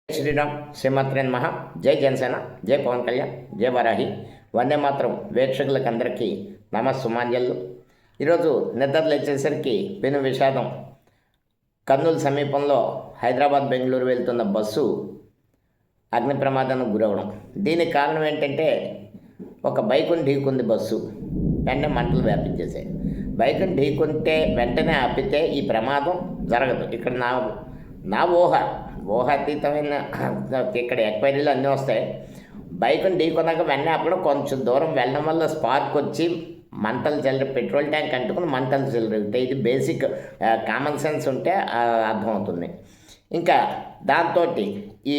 శ్రీరామ్ శ్రీమాత్రే నమః. జై జనసేన, జై పవన్ కళ్యాణ్, జై వరాహి. వందే మాత్రం వీక్షకులకు అందరికీ నమస్సుమాంజలు. ఈరోజు నిద్ర లేచేసరికి పెను విషాదం. కర్నూలు సమీపంలో హైదరాబాద్ బెంగళూరు వెళ్తున్న బస్సు అగ్ని ప్రమాదానికి గురవడం. దీనికి కారణం ఏంటంటే ఒక బైకుని ఢీకుంది బస్సు. వెంటనే మంటలు వ్యాపించేసాయి. బైకుని ఢీకుంటే వెంటనే ఆపితే ఈ ప్రమాదం జరగదు. ఇక్కడ నా ఊహాతీతమైన ఇక్కడ ఎక్వైరీలు అన్నీ వస్తాయి. బైకుని ఢీకొన్నాక వెంటనే అప్పుడు కొంచెం దూరం వెళ్ళడం వల్ల స్పార్క్ వచ్చి మంటలు చెల్లరు, పెట్రోల్ ట్యాంక్ అంటుకుని మంటలు చెల్లరుగుతాయి. ఇది బేసిక్ కామన్ సెన్స్ ఉంటే అర్థమవుతుంది. ఇంకా దాంతో ఈ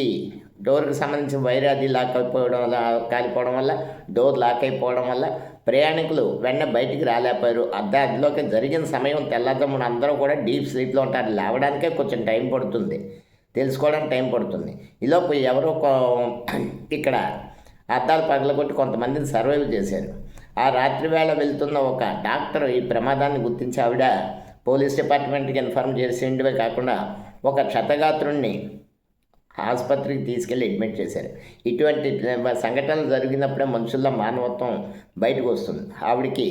డోర్కి సంబంధించిన వైర్ అది లాక్ అయిపోవడం వల్ల, కాలిపోవడం వల్ల, డోర్ లాక్ అయిపోవడం వల్ల ప్రయాణికులు వెంటనే బయటికి రాలేకపోయారు. అందులోకి జరిగిన సమయం తెల్లదమ్ముడు అందరూ కూడా డీప్ స్లీప్లో ఉంటారు. లేవడానికే కొంచెం టైం పడుతుంది, తెలుసుకోవడానికి టైం పడుతుంది. ఈలోపు ఎవరో ఇక్కడ అద్దాలు పగలగొట్టి కొంతమందిని సర్వైవ్ చేశారు. ఆ రాత్రి వేళ వెళ్తున్న ఒక డాక్టర్ ఈ ప్రమాదాన్ని గుర్తించి ఆవిడ పోలీస్ డిపార్ట్మెంట్కి ఇన్ఫార్మ్ చేసేంటివే కాకుండా ఒక క్షతగాత్రుణ్ణి ఆసుపత్రికి తీసుకెళ్ళి అడ్మిట్ చేశారు. ఇటువంటి సంఘటనలు జరిగినప్పుడే మనుషుల్లో మానవత్వం బయటకు వస్తుంది. ఆవిడికి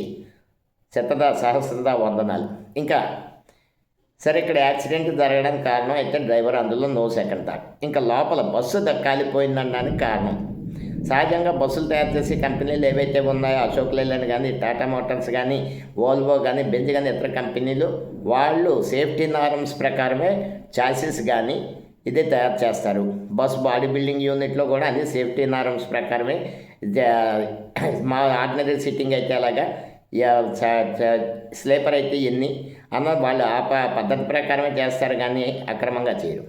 సహస్రదా వందనాలు. ఇంకా సరే, ఇక్కడ యాక్సిడెంట్ జరగడానికి కారణం అయితే డ్రైవర్, అందులో నో సెకండ్ థాట్. ఇంకా లోపల బస్సు కాలిపోయిందనడానికి కారణం సహజంగా బస్సులు తయారు చేసే కంపెనీలు ఏవైతే ఉన్నాయో, అశోక్ లేలాండ్ కానీ, టాటా మోటార్స్ కానీ, వోల్వో కానీ, బెంజ్ కానీ, ఇతర కంపెనీలు వాళ్ళు సేఫ్టీ నార్మ్స్ ప్రకారమే చాసిస్ కానీ ఇదే తయారు చేస్తారు. బస్ బాడీ బిల్డింగ్ యూనిట్లో కూడా అన్ని సేఫ్టీ నార్మ్స్ ప్రకారమే. మా ఆర్డినరీ సిట్టింగ్ అయితే అలాగా, స్లీపర్ అయితే ఎన్ని అన్న వాళ్ళు ఆ పద్ధతి ప్రకారమే చేస్తారు, కానీ అక్రమంగా చేయరు.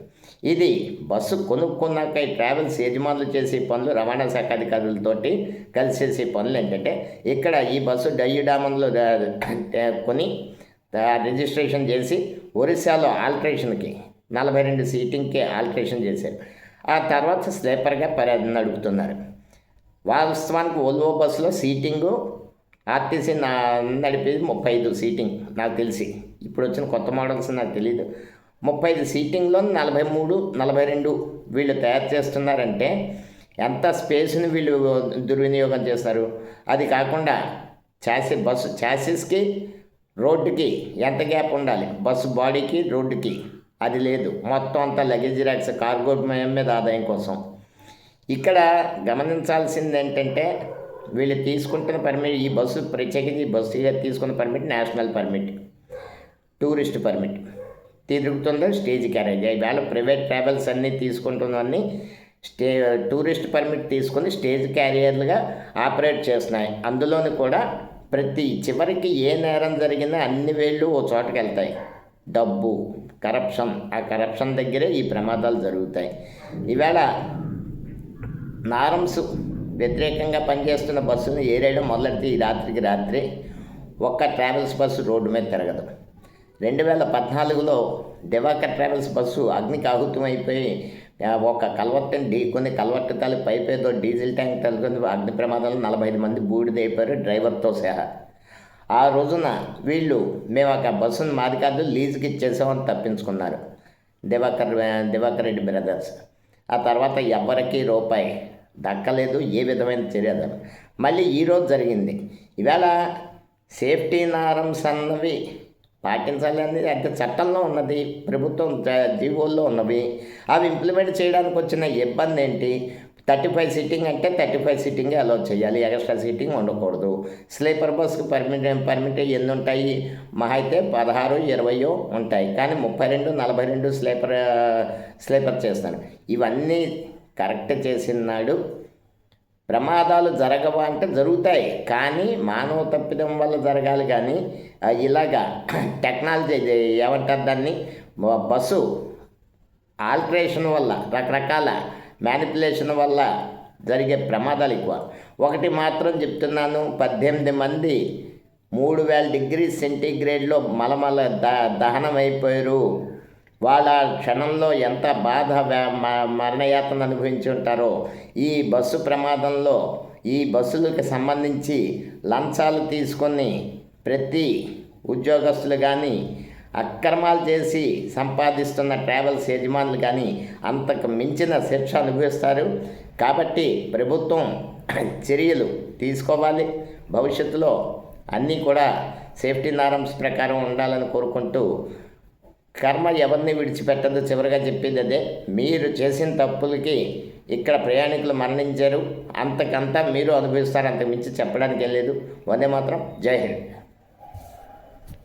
ఇది బస్సు కొనుక్కున్నాక ఈ ట్రావెల్స్ యజమానులు చేసే పనులు, రవాణా శాఖ అధికారులతోటి కలిసి చేసే పనులు ఏంటంటే, ఇక్కడ ఈ బస్సు డయ్యుడామంలో కొని రిజిస్ట్రేషన్ చేసి ఒరిస్సాలో ఆల్ట్రేషన్కి 42 సీటింగ్కి ఆల్ట్రేషన్ చేశారు. ఆ తర్వాత స్లీపర్గా నడుపుతున్నారు. వాస్తవానికి ఓల్వో బస్సులో సీటింగు ఆర్టీసీ నడిపేది 35 సీటింగ్ నాకు తెలిసి. ఇప్పుడు వచ్చిన కొత్త మోడల్స్ నాకు తెలియదు. 35 సీటింగ్లో 43, 42 వీళ్ళు తయారు చేస్తున్నారంటే ఎంత స్పేస్ని వీళ్ళు దుర్వినియోగం చేస్తారు. అది కాకుండా బస్సు చాసిస్కి రోడ్డుకి ఎంత గ్యాప్ ఉండాలి, బస్సు బాడీకి రోడ్డుకి అది లేదు. మొత్తం అంతా లగేజ్ ర్యాక్స్, కార్గో మీద ఆదాయం కోసం. ఇక్కడ గమనించాల్సింది ఏంటంటే, వీళ్ళు తీసుకుంటున్న పర్మిట్, ఈ బస్సు ప్రత్యేకించి ఈ బస్సుగా తీసుకున్న permit national permit, tourist permit తిరుగుతుందో స్టేజ్ క్యారేజ్. ఈవేళ ప్రైవేట్ ట్రావెల్స్ అన్నీ తీసుకుంటున్నవన్నీ టూరిస్ట్ పర్మిట్ తీసుకుని స్టేజ్ క్యారియర్లుగా ఆపరేట్ చేస్తున్నాయి. అందులోని కూడా ప్రతి చివరికి ఏ నేరం జరిగినా అన్ని వేళ్ళు ఓ చోటకి వెళ్తాయి. డబ్బు, కరప్షన్, ఆ కరప్షన్ దగ్గరే ఈ ప్రమాదాలు జరుగుతాయి. ఈవేళ నారమ్స్ వ్యతిరేకంగా పనిచేస్తున్న బస్సును ఏరేయడం మొదలెడితే ఈ రాత్రికి రాత్రి ఒక్క ట్రావెల్స్ బస్సు రోడ్డు మీద తిరగదు. 2014లో దివాకర్ ట్రావెల్స్ బస్సు అగ్నికి ఆహుతం అయిపోయి ఒక కల్వర్టుని ఢీకొని కల్వర్టు తాలూకు పైపేదో డీజిల్ ట్యాంక్ తలుకొని అగ్ని ప్రమాదంలో 45 మంది బూడిదైపోయారు, డ్రైవర్తో సహా. ఆ రోజున వీళ్ళు మేము ఒక బస్సును మాది కాదు లీజుకి ఇచ్చేసామని తప్పించుకున్నారు దివాకర్ రెడ్డి బ్రదర్స్. ఆ తర్వాత ఎవరికి రూపాయి దక్కలేదు, ఏ విధమైన చర్య. మళ్ళీ ఈరోజు జరిగింది. ఈవేళ సేఫ్టీ నారమ్స్ అన్నవి పాటించాలి అనేది అంటే చట్టంలో ఉన్నది, ప్రభుత్వం జీవోల్లో ఉన్నవి. అవి ఇంప్లిమెంట్ చేయడానికి వచ్చిన ఇబ్బంది ఏంటి? 35 సీటింగ్ అంటే 35 సీటింగే అలౌ చేయాలి, ఎక్స్ట్రా సీటింగ్ ఉండకూడదు. స్లీపర్ బస్సుకు పర్మిట్ ఎన్ని ఉంటాయి? మహా అయితే 16, 20 ఉంటాయి, కానీ 32, 42 స్లీపర్ చేస్తాను. ఇవన్నీ కరెక్ట్ చేసినాడు. ప్రమాదాలు జరగవా అంటే జరుగుతాయి, కానీ మానవ తప్పిదం వల్ల జరగాలి. కానీ ఇలాగా టెక్నాలజీ ఏమంటారు దాన్ని, బస్సు ఆల్ట్రేషన్ వల్ల, రకరకాల మ్యానిపులేషన్ వల్ల జరిగే ప్రమాదాలు ఎక్కువ. ఒకటి మాత్రం చెప్తున్నాను, 18 మంది 3000 డిగ్రీ సెంటీగ్రేడ్లో మలమల దహనం అయిపోయారు. వాళ్ళ క్షణంలో ఎంత బాధ, మరణయాతన అనుభవించి ఉంటారో. ఈ బస్సు ప్రమాదంలో ఈ బస్సులకు సంబంధించి లంచాలు తీసుకొని ప్రతి ఉద్యోగస్తులు కానీ అక్రమాలు చేసి సంపాదిస్తున్న ట్రావెల్స్ యజమానులు కానీ అంతకు మించిన శిక్ష అనుభవిస్తారు. కాబట్టి ప్రభుత్వం చర్యలు తీసుకోవాలి. భవిష్యత్తులో అన్నీ కూడా సేఫ్టీ నారమ్స్ ప్రకారం ఉండాలని కోరుకుంటూ, కర్మ ఎవరిని విడిచిపెట్టదు. చివరిగా చెప్పేది అదే, మీరు చేసిన తప్పులకి ఇక్కడ ప్రయాణికులు మరణించారు, అంతకంతా మీరు అనుభవిస్తారు, అంతకు మించి చెప్పడానికి లేదు. వందే మాత్రం. జై హింద్.